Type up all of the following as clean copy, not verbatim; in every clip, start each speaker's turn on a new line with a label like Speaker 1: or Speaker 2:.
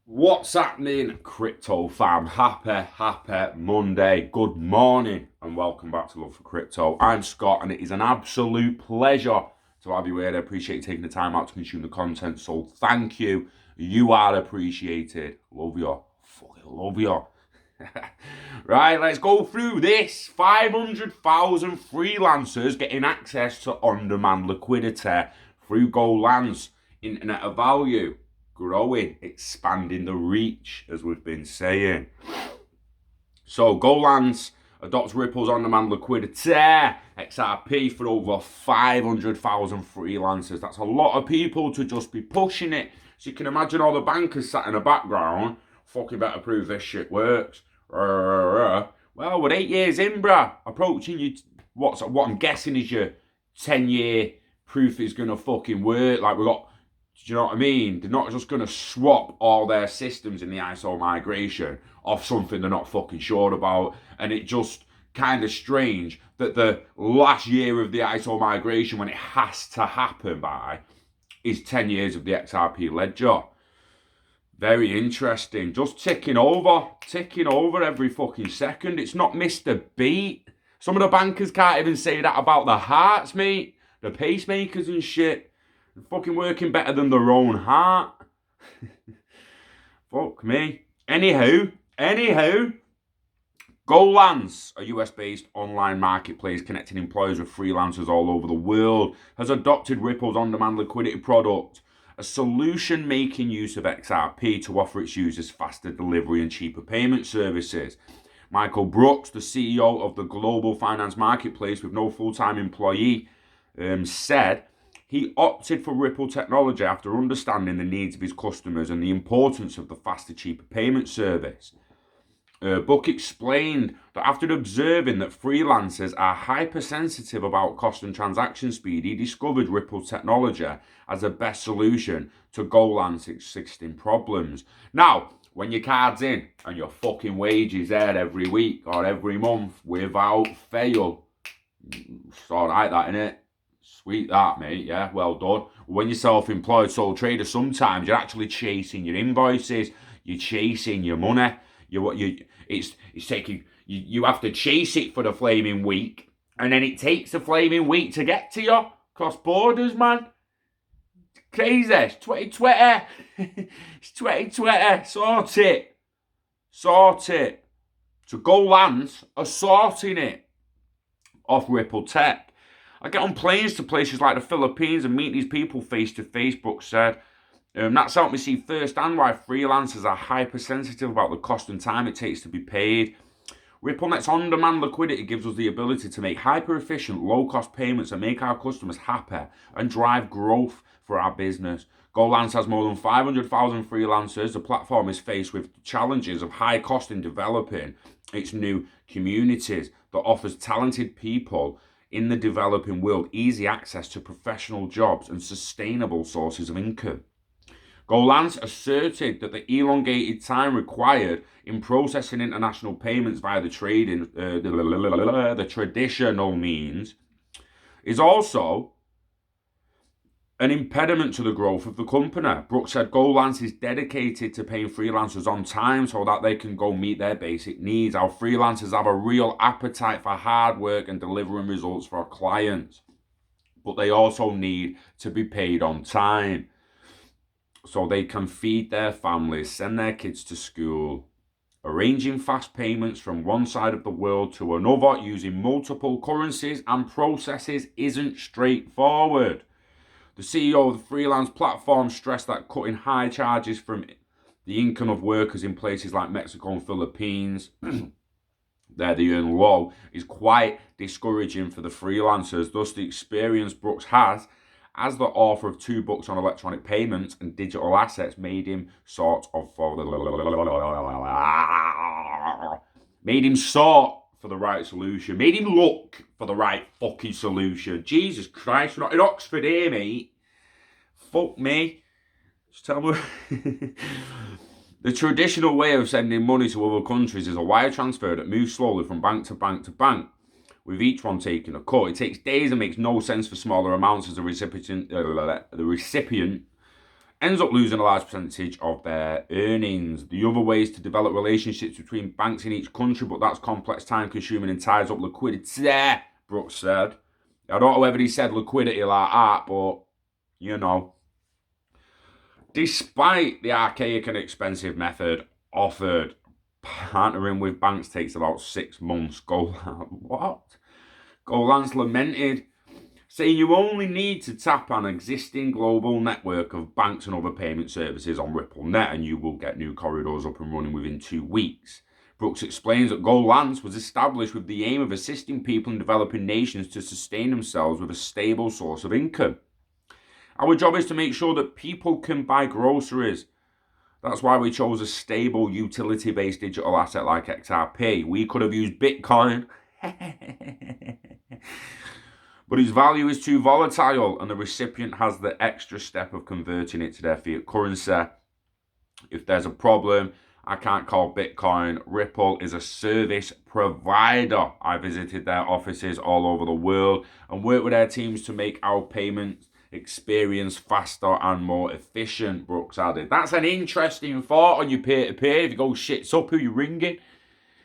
Speaker 1: What's happening, crypto fam? Happy Monday. Good morning and welcome back to Love for Crypto. I'm Scott and it is an absolute pleasure to have you here. I appreciate you taking the time out to consume the content, so thank you. You are appreciated. Love you. Fucking love you. Right, let's go through this. 500,000 freelancers getting access to on-demand liquidity through Golan's Internet of Value. Growing, expanding the reach, as we've been saying. So Golan's adopts Ripple's on-demand liquidity, XRP, for over 500,000 freelancers. That's a lot of people to just be pushing it. So you can imagine all the bankers sat in the background, fucking better prove this shit works. Well, we're 8 years in, bruh. Approaching you, what I'm guessing is your 10-year proof is gonna fucking work. Like, we got, do you know what I mean? They're not just going to swap all their systems in the ISO migration off something they're not fucking sure about. And it just kind of strange that the last year of the ISO migration, when it has to happen by, is 10 years of the XRP ledger. Very interesting. Just ticking over every fucking second. It's not missed a beat. Some of the bankers can't even say that about the hearts, mate. The pacemakers and shit. They're fucking working better than their own heart. Fuck me. Anywho, Golan's, a US-based online marketplace connecting employers with freelancers all over the world, has adopted Ripple's on-demand liquidity product, a solution making use of XRP to offer its users faster delivery and cheaper payment services. Michael Brooks, the CEO of the global finance marketplace with no full-time employee, said he opted for Ripple technology after understanding the needs of his customers and the importance of the faster, cheaper payment service. Buck explained that after observing that freelancers are hypersensitive about cost and transaction speed, he discovered Ripple technology as the best solution to Golan's existing problems. Now, when your card's in and your fucking wages there every week or every month without fail, it's alright, that, innit? Sweet that, mate. Yeah, well done. When you're self-employed sole trader, sometimes you're actually chasing your invoices. You're chasing your money. It's taking. You have to chase it for the flaming week, and then it takes a flaming week to get to you. Cross borders, man. Crazy. It's 2020. It's 2020. Sort it. So Golan's are sorting it off Ripple Tech. I get on planes to places like the Philippines and meet these people face to face, Brooks said. That's helped me see firsthand why freelancers are hypersensitive about the cost and time it takes to be paid. RippleNet's on-demand liquidity gives us the ability to make hyper-efficient, low-cost payments and make our customers happy and drive growth for our business. Golan's has more than 500,000 freelancers. The platform is faced with challenges of high cost in developing its new communities that offers talented people in the developing world easy access to professional jobs and sustainable sources of income. Golan's asserted that the elongated time required in processing international payments via the traditional means is also an impediment to the growth of the company. Brooks said Golan's is dedicated to paying freelancers on time so that they can go meet their basic needs. Our freelancers have a real appetite for hard work and delivering results for our clients, but they also need to be paid on time so they can feed their families, send their kids to school. Arranging fast payments from one side of the world to another using multiple currencies and processes isn't straightforward. The CEO of the freelance platform stressed that cutting high charges from the income of workers in places like Mexico and Philippines, there they earn low, is quite discouraging for the freelancers. Thus, the experience Brooks has as the author of 2 books on electronic payments and digital assets made him sort for the right solution. Made him look for the right fucking solution. Jesus Christ, we're not in Oxford here, mate. Fuck me. Just tell me. The traditional way of sending money to other countries is a wire transfer that moves slowly from bank to bank to bank, with each one taking a cut. It takes days and makes no sense for smaller amounts as the recipient ends up losing a large percentage of their earnings. The other way is to develop relationships between banks in each country, but that's complex, time-consuming, and ties up liquidity, Brooks said. I don't know whether he said liquidity like that, but, you know. Despite the archaic and expensive method offered, partnering with banks takes about 6 months. Golan's lamented, saying you only need to tap an existing global network of banks and other payment services on RippleNet and you will get new corridors up and running within 2 weeks. Brooks explains that Golan's was established with the aim of assisting people in developing nations to sustain themselves with a stable source of income. Our job is to make sure that people can buy groceries. That's why we chose a stable, utility-based digital asset like XRP. We could have used Bitcoin, but its value is too volatile and the recipient has the extra step of converting it to their fiat currency. If there's a problem, I can't call Bitcoin. Ripple is a service provider. I visited their offices all over the world and worked with their teams to make our payments experience faster and more efficient, Brooks added. That's an interesting thought on your peer-to-peer. If you go shits up, who you ringing?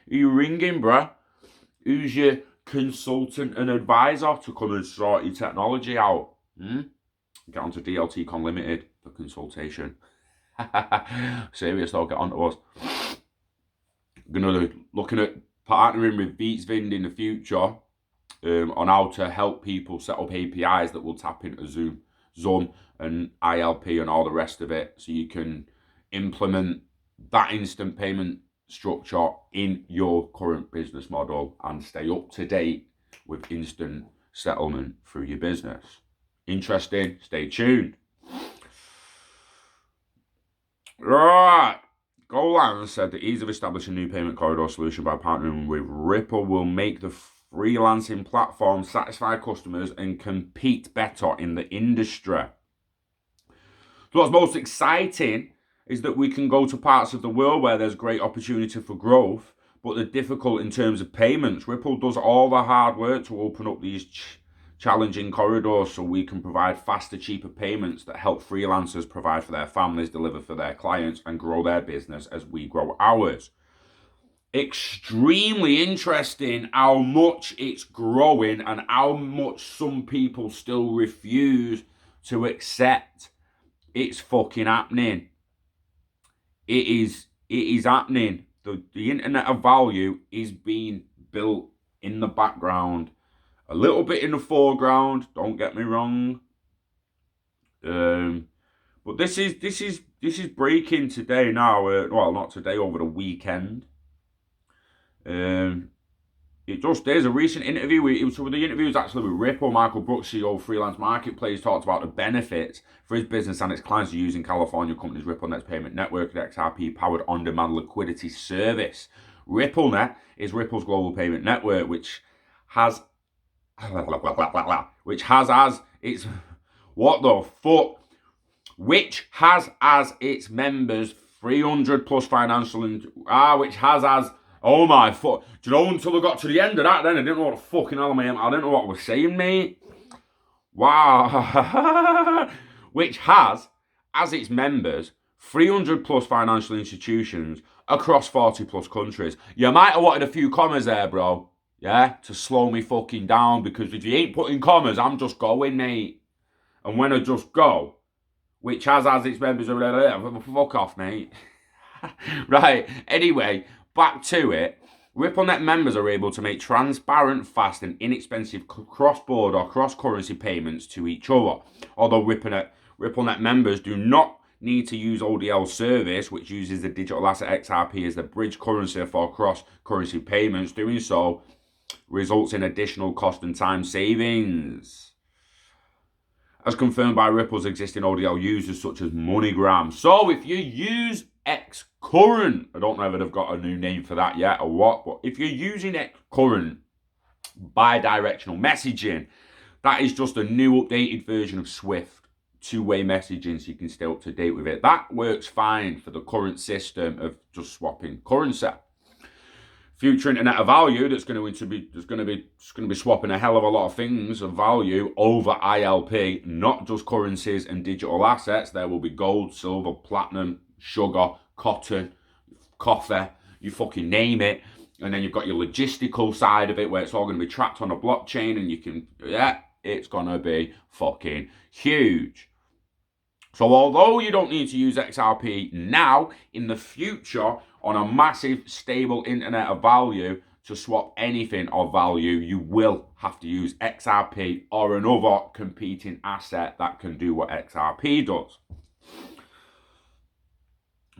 Speaker 1: Who you ringing, bruh? Who's your consultant and advisor to come and sort your technology out? Get onto DLTCONLA Limited for consultation. Serious though, get onto us. Looking at partnering with Beatsvind in the future on how to help people set up APIs that will tap into Zoom and ILP and all the rest of it, so you can implement that instant payment structure in your current business model and stay up to date with instant settlement through your business. Interesting, stay tuned. Right. Golan said the ease of establishing a new payment corridor solution by partnering with Ripple will make the freelancing platform satisfy customers and compete better in the industry. So what's most exciting is that we can go to parts of the world where there's great opportunity for growth, but they're difficult in terms of payments. Ripple does all the hard work to open up these challenging corridors so we can provide faster, cheaper payments that help freelancers provide for their families, deliver for their clients, and grow their business as we grow ours. Extremely interesting how much it's growing and how much some people still refuse to accept it's fucking happening. It is happening. The internet of value is being built in the background, a little bit in the foreground, don't get me wrong. But this is breaking today now. Well, not today, over the weekend. It just is a recent interview. The interview was actually with Ripple. Michael Brooks, CEO of Freelance Marketplace, talked about the benefits for his business and its clients using California company's RippleNet's payment network, the XRP-powered On Demand Liquidity service. RippleNet is Ripple's global payment network, which has as its members 300 plus financial oh my fuck. Do you know, until I got to the end of that, then I didn't know what the fucking hell I didn't know what I was saying, mate. Wow. Which has, as its members, 300 plus financial institutions across 40 plus countries. You might have wanted a few commas there, bro. Yeah, to slow me fucking down, because if you ain't putting commas, I'm just going, mate. And when I just go, which has its members, fuck off, mate. Right, anyway, back to it. RippleNet members are able to make transparent, fast, and inexpensive cross-border or cross-currency payments to each other. Although RippleNet members do not need to use ODL service, which uses the digital asset XRP as the bridge currency for cross-currency payments. Doing so results in additional cost and time savings, as confirmed by Ripple's existing ODL users such as MoneyGram. So if you use Xcurrent, I don't know if they've got a new name for that yet or what, but if you're using Xcurrent bi-directional messaging, that is just a new updated version of Swift two-way messaging, so you can stay up to date with it. That works fine for the current system of just swapping currency. future internet of value that's going to be swapping a hell of a lot of things of value over ILP, not just currencies and digital assets. There will be gold, silver, platinum, sugar, cotton, coffee, you fucking name it. And then you've got your logistical side of it where it's all going to be tracked on a blockchain and you can, it's going to be fucking huge. So although you don't need to use XRP now, in the future, on a massive, stable internet of value, to swap anything of value, you will have to use XRP or another competing asset that can do what XRP does.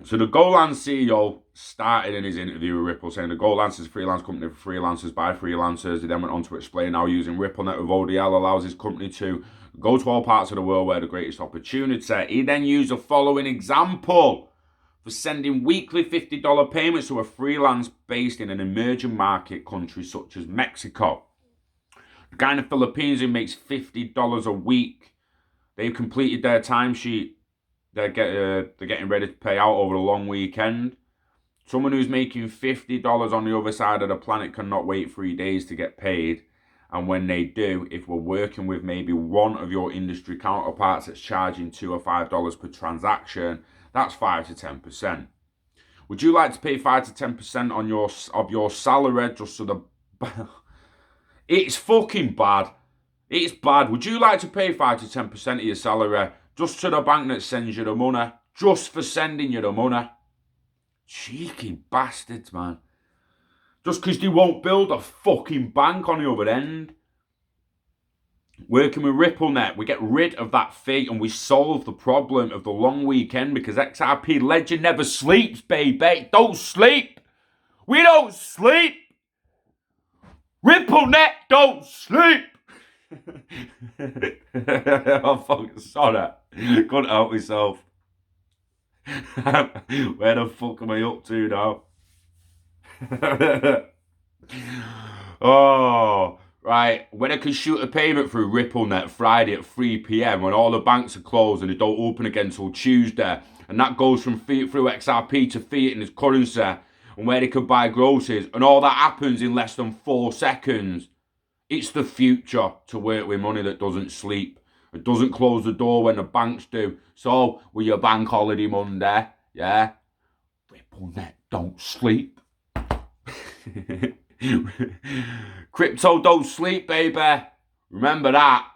Speaker 1: So the Golan CEO started in his interview with Ripple saying the Golan is a freelance company for freelancers by freelancers. He then went on to explain how using RippleNet with ODL allows his company to go to all parts of the world where the greatest opportunity. He then used the following example for sending weekly $50 payments to a freelance based in an emerging market country such as Mexico. The guy in the Philippines who makes $50 a week, they've completed their timesheet. They're getting ready to pay out over a long weekend. Someone who's making $50 on the other side of the planet cannot wait 3 days to get paid. And when they do, if we're working with maybe one of your industry counterparts that's charging $2 or $5 per transaction, that's 5 to 10%. Would you like to pay 5 to 10% of your salary just so the... It's fucking bad. It's bad. Would you like to pay 5 to 10% of your salary just to the bank that sends you the money, just for sending you the money? Cheeky bastards, man. Just because they won't build a fucking bank on the other end. Working with RippleNet, we get rid of that fee and we solve the problem of the long weekend because XRP Ledger never sleeps, baby. Don't sleep. We don't sleep. RippleNet don't sleep. Oh, fuck, sorry. Couldn't help myself. Where the fuck am I up to now? Oh, right. When I can shoot a payment through RippleNet Friday at 3 p.m. when all the banks are closed and they don't open again until Tuesday, and that goes from fiat through XRP to fiat in its currency, and where they can buy groceries, and all that happens in less than 4 seconds. It's the future to work with money that doesn't sleep. It doesn't close the door when the banks do. So, with your bank holiday Monday, yeah, RippleNet don't sleep. Crypto don't sleep, baby. Remember that.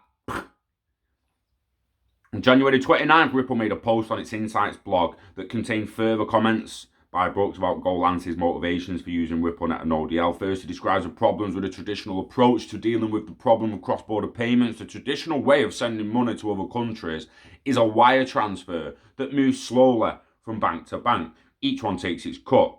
Speaker 1: On January 29th, Ripple made a post on its Insights blog that contained further comments by Brooks about Golan's motivations for using RippleNet and ODL. First, he describes the problems with a traditional approach to dealing with the problem of cross-border payments. The traditional way of sending money to other countries is a wire transfer that moves slowly from bank to bank. Each one takes its cut.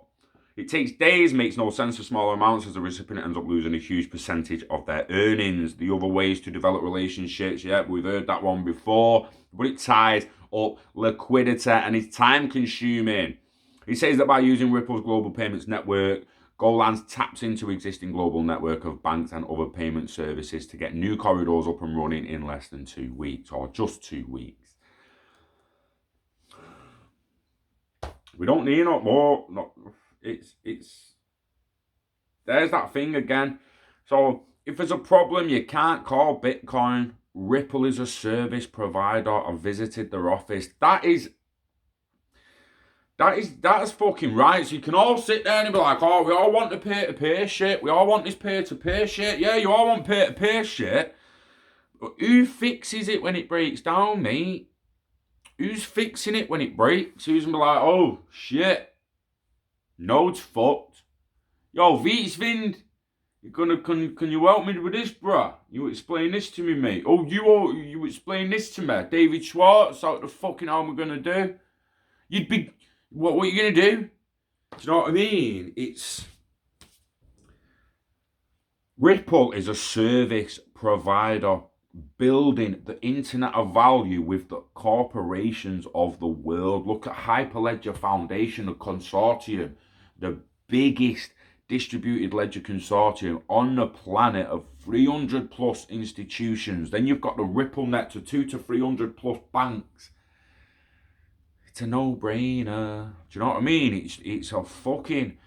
Speaker 1: It takes days, makes no sense for smaller amounts as the recipient ends up losing a huge percentage of their earnings. The other ways to develop relationships, yeah, we've heard that one before, but it ties up liquidity and is time consuming. He says that by using Ripple's global payments network, Golan taps into existing global network of banks and other payment services to get new corridors up and running in less than 2 weeks, or just 2 weeks. We don't need no more. It's there's that thing again. So if there's a problem, you can't call Bitcoin. Ripple is a service provider. I've visited their office. That's fucking right. So you can all sit there and be like, oh, we all want the peer-to-peer shit. We all want this peer-to-peer shit. Yeah, you all want peer-to-peer shit. But who fixes it when it breaks down, mate? Who's fixing it when it breaks? Who's gonna be like, oh, shit. Node's fucked. Yo, Vietsvind, can you help me with this, bruh? You explain this to me, mate. Oh, you explain this to me. David Schwartz, what the fucking hell am I gonna do? You'd be... What are you going to do? Do you know what I mean? Ripple is a service provider building the internet of value with the corporations of the world. Look at Hyperledger Foundation, a consortium, the biggest distributed ledger consortium on the planet of 300 plus institutions. Then you've got the RippleNet to 200 to 300 plus banks. It's a no-brainer. Do you know what I mean? It's a fucking...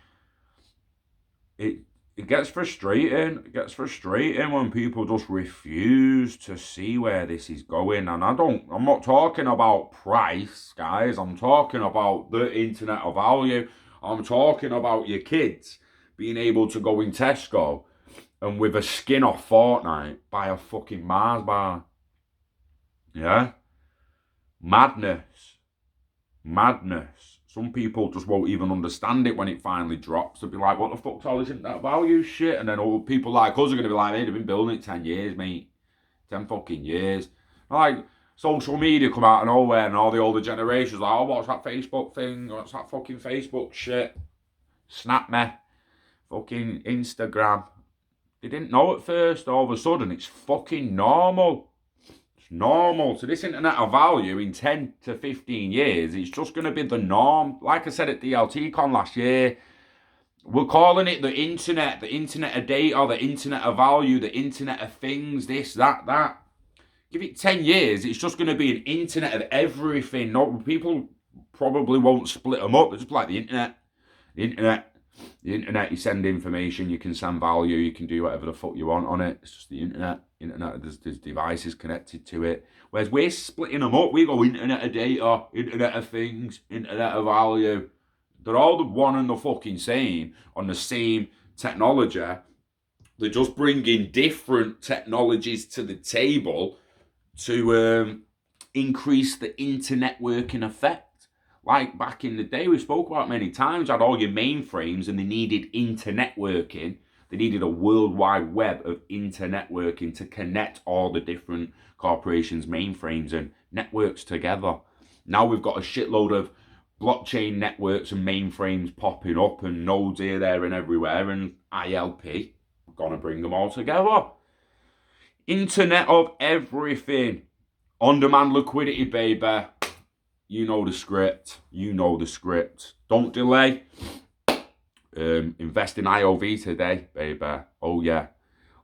Speaker 1: it gets frustrating. It gets frustrating when people just refuse to see where this is going. And I'm not talking about price, guys. I'm talking about the internet of value. I'm talking about your kids being able to go in Tesco and with a skin off Fortnite buy a fucking Mars bar. Yeah? Madness. Madness. Some people just won't even understand it when it finally drops. They'll be like, what the fuck's all this internet value shit? And then all people like us are going to be like, hey, they've been building it 10 years, mate. 10 fucking years. Like, social media come out of nowhere and all the older generations like, oh, what's that Facebook thing? What's that fucking Facebook shit? Snap me. Fucking Instagram. They didn't know at first. All of a sudden, it's fucking normal. It's normal. So this internet of value in 10 to 15 years, it's just going to be the norm. Like I said at DLTCON last year, we're calling it the internet of data, the internet of value, the internet of things, this, that. Give it 10 years, it's just going to be an internet of everything. No, people probably won't split them up. It's just like the internet. The internet, you send information, you can send value, you can do whatever the fuck you want on it. It's just the internet. There's devices connected to it. Whereas we're splitting them up. We go internet of data, internet of things, internet of value. They're all the one and the fucking same on the same technology. They're just bringing different technologies to the table to increase the internet working effect. Like back in the day, we spoke about many times, had all your mainframes and they needed internetworking. They needed a worldwide web of internetworking to connect all the different corporations' mainframes and networks together. Now we've got a shitload of blockchain networks and mainframes popping up and nodes here, there and everywhere, and ILP, gonna bring them all together. Internet of everything. On demand liquidity, baby. You know the script. You know the script. Don't delay. Invest in IOV today, baby. Oh, yeah.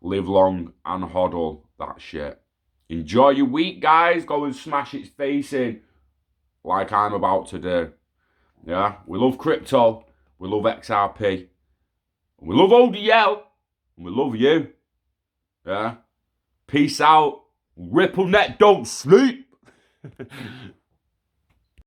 Speaker 1: Live long and hodl that shit. Enjoy your week, guys. Go and smash its face in like I'm about to do. Yeah? We love crypto. We love XRP. We love ODL. And we love you. Yeah? Peace out. RippleNet don't sleep.